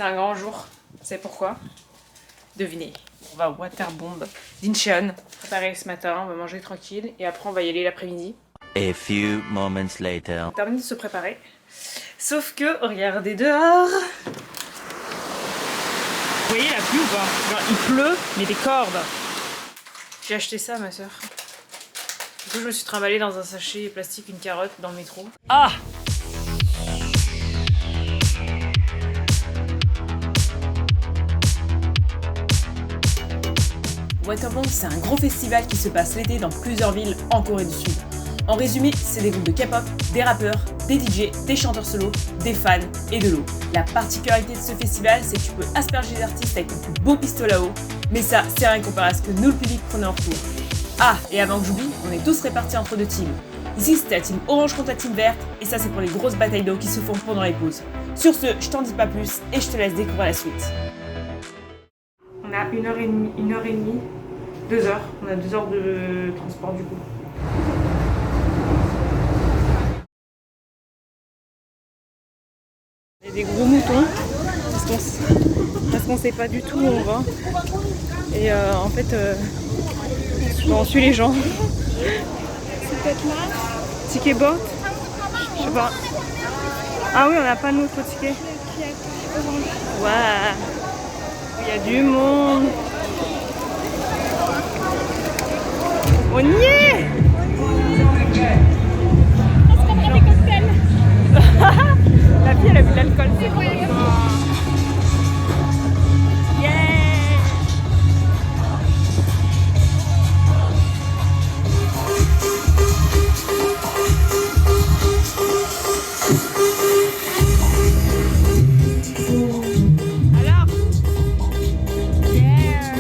C'est un grand jour. C'est pourquoi? Devinez. On va au Waterbomb d'Incheon. Préparer ce matin, on va manger tranquille et après on va y aller l'après-midi. A few moments later. On termine de se préparer. Sauf que, regardez dehors. Vous voyez la pluie ou pas? Genre, il pleut, mais des cordes. J'ai acheté ça à ma soeur. Du coup, je me suis trimballée dans un sachet plastique une carotte dans le métro. Ah! Waterbomb, c'est un gros festival qui se passe l'été dans plusieurs villes en Corée du Sud. En résumé, c'est des groupes de K-pop, des rappeurs, des DJ, des chanteurs solos, des fans et de l'eau. La particularité de ce festival, c'est que tu peux asperger les artistes avec le plus beau pistolet à eau, mais ça, c'est rien comparé à ce que nous, le public, prenons en retour. Ah, et avant que j'oublie, on est tous répartis entre deux teams. Ici, c'était la team orange contre la team verte, et ça, c'est pour les grosses batailles d'eau qui se font pendant les pauses. Sur ce, je t'en dis pas plus, et je te laisse découvrir la suite. On a 1h30, 2 heures. On a 2 heures de transport du coup. Il y a des gros moutons parce qu'on sait pas du tout où on va. Et en fait, on suit les gens. C'est peut-être là. Ticket bot? Je sais pas. Ah oui, on n'a pas notre ticket. Ouais. Il y a du monde. On y est! On se prendra des cocktails. La fille, elle a bu de l'alcool. C'est vrai. Yeah! Alors? Yeah!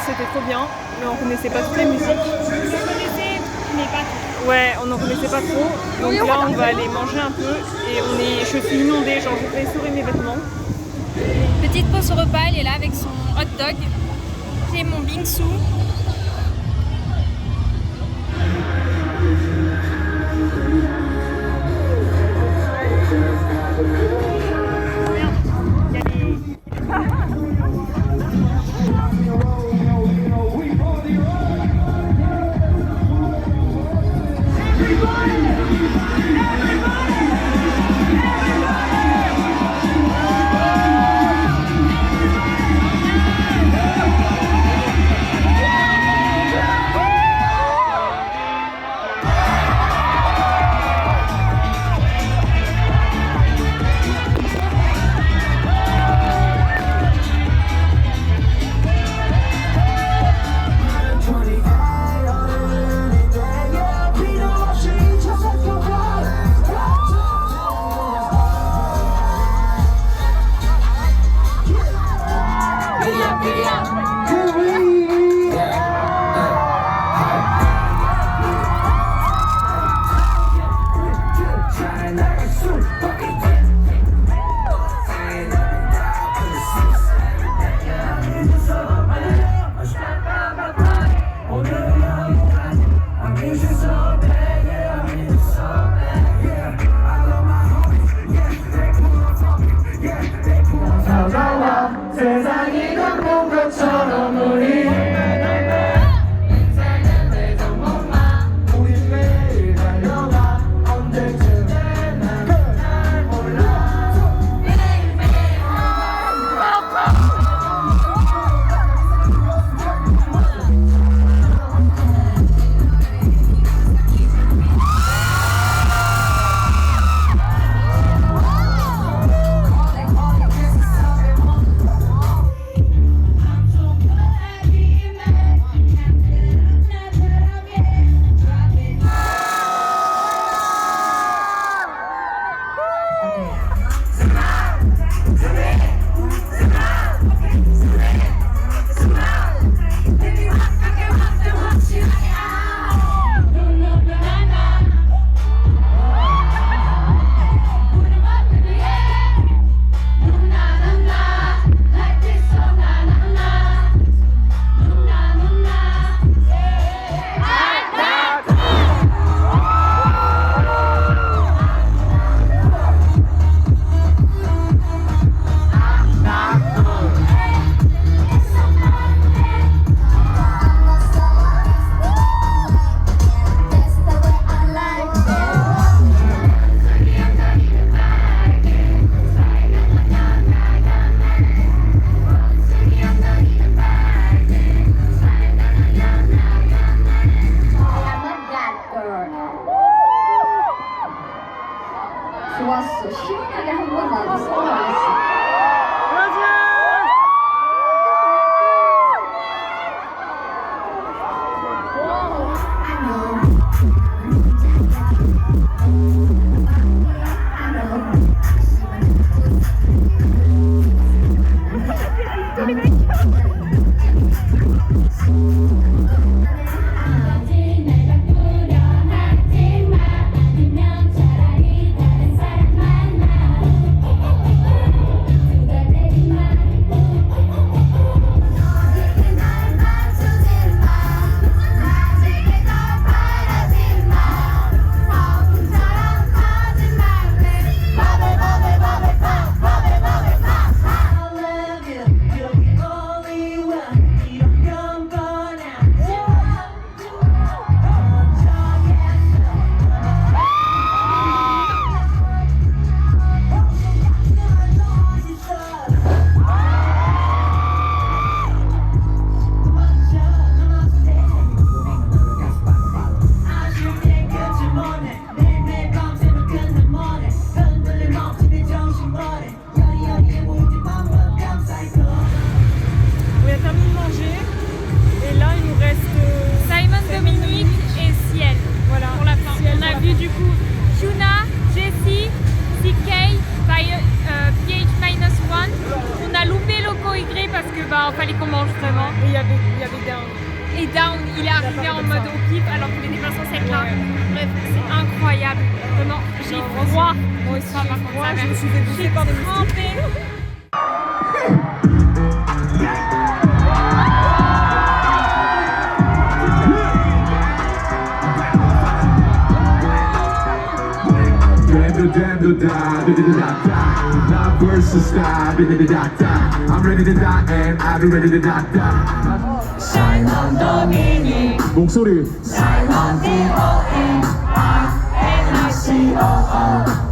C'était trop bien, mais on connaissait pas toutes les musiques. Je connaissais, mais pas tout. Ouais, on n'en connaissait pas trop. Donc là, on va aller manger un peu et je suis inondée, genre je vais essorer mes vêtements. Petite pause au repas, elle est là avec son hot dog. J'ai mon bingsu. 좋았어. 시원하게 한번 나도 써봐야지. Fallait qu'on mange vraiment. Et il y avait Down. Et Down, il est arrivé en mode au pif alors qu'il était pas censé être là. Bref, c'est incroyable. Vraiment, j'ai froid. Moi aussi, j'ai froid. Je me suis fait bouffer par des moustiques. Not versus die, I'm ready to die and I'll be ready to die. Shine on the meaning. 목소리. Shine on the O-N. I-N-I-C-O-O.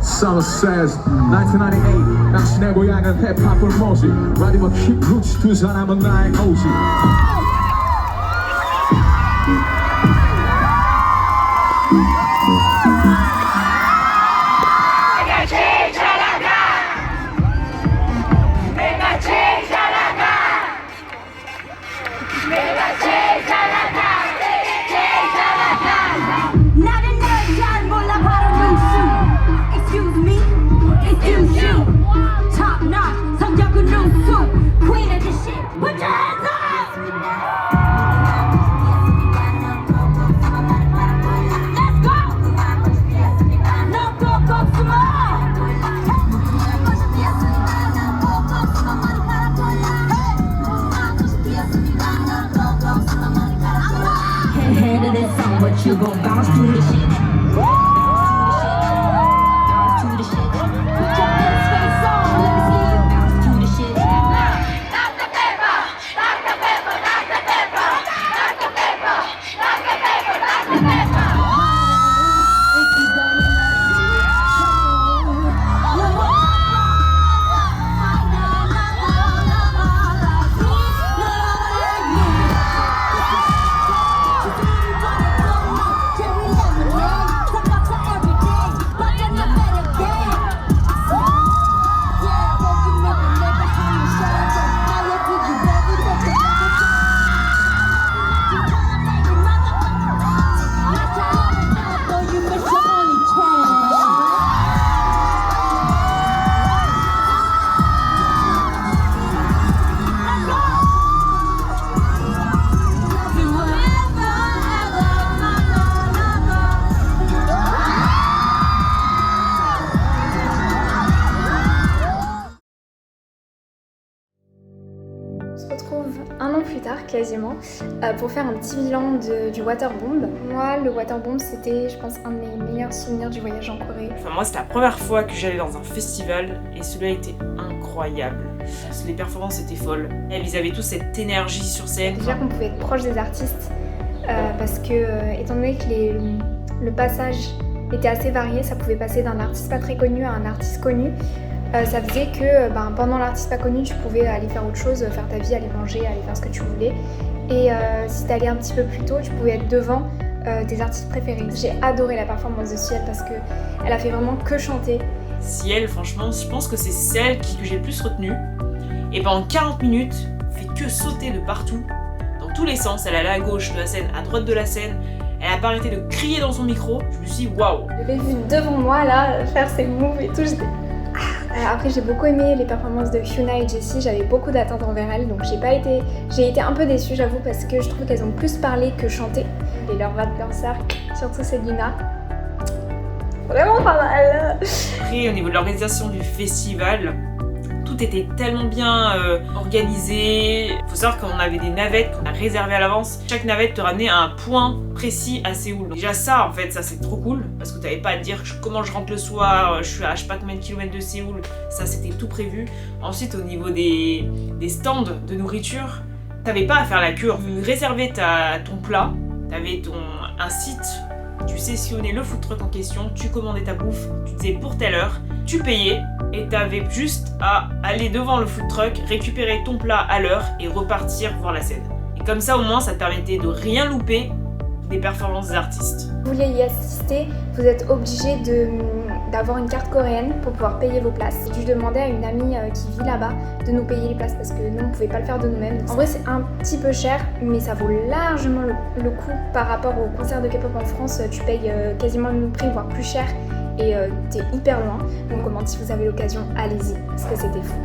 Summer says 1998 당신의 고향은 힙합 골목지 라디오 힙 루츠 두 사람은 나의 오지 But you gon' bounce to the shit. Bounce to the shit. Put your best face on. Let me see you bounce to the shit. Dr. Pepper, Dr. Pepper, Dr. Pepper, Dr. Pepper, Dr. Pepper, Dr. Pepper. Un an plus tard, quasiment, pour faire un petit bilan du waterbomb. Moi, le waterbomb, c'était, je pense, un de mes meilleurs souvenirs du voyage en Corée. Enfin, moi, c'était la première fois que j'allais dans un festival et celui-là était incroyable. Les performances étaient folles. Ils avaient tous cette énergie sur scène. Déjà qu'on pouvait être proche des artistes, parce que, étant donné que le passage était assez varié, ça pouvait passer d'un artiste pas très connu à un artiste connu. Ça faisait que pendant l'artiste pas connu, tu pouvais aller faire autre chose, faire ta vie, aller manger, aller faire ce que tu voulais. Et si t'allais un petit peu plus tôt, tu pouvais être devant tes artistes préférés. J'ai adoré la performance de Ciel parce qu'elle a fait vraiment que chanter. Ciel, franchement, je pense que c'est celle que j'ai le plus retenue. Et pendant 40 minutes, fait que sauter de partout, dans tous les sens. Elle allait à gauche de la scène, à droite de la scène. Elle a pas arrêté de crier dans son micro. Je me suis dit waouh. Je l'ai vu devant moi là faire ses moves et tout. J'étais... Après j'ai beaucoup aimé les performances de Hyuna et Jessie. J'avais beaucoup d'attentes envers elles, donc j'ai été un peu déçue, j'avoue, parce que je trouve qu'elles ont plus parlé que chanté. Et leur va de leur cercle, surtout Selina. Vraiment pas mal. Après, au niveau de l'organisation du festival, tout était tellement bien organisé. Faut savoir qu'on avait des navettes qu'on a réservées à l'avance. Chaque navette te ramenait à un point précis à Séoul. Déjà ça, en fait, ça c'est trop cool parce que t'avais pas à te dire comment je rentre le soir, je suis à je sais pas combien de kilomètres de Séoul. Ça c'était tout prévu. Ensuite, au niveau des stands de nourriture, t'avais pas à faire la queue. Tu réservais ton plat, t'avais un site. Tu sélectionnais le food truck en question, tu commandais ta bouffe, tu disais pour telle heure, tu payais et t'avais juste à aller devant le food truck, récupérer ton plat à l'heure et repartir voir la scène. Et comme ça au moins ça te permettait de rien louper des performances des artistes. Vous vouliez y assister, vous êtes obligé d'avoir une carte coréenne pour pouvoir payer vos places. J'ai dû demander à une amie qui vit là-bas de nous payer les places parce que nous on pouvait pas le faire de nous-mêmes. En vrai c'est un petit peu cher mais ça vaut largement le coup par rapport au concert de K-pop en France. Tu payes quasiment le même prix voire plus cher et t'es hyper loin. Donc si vous avez l'occasion, allez-y parce que c'était fou.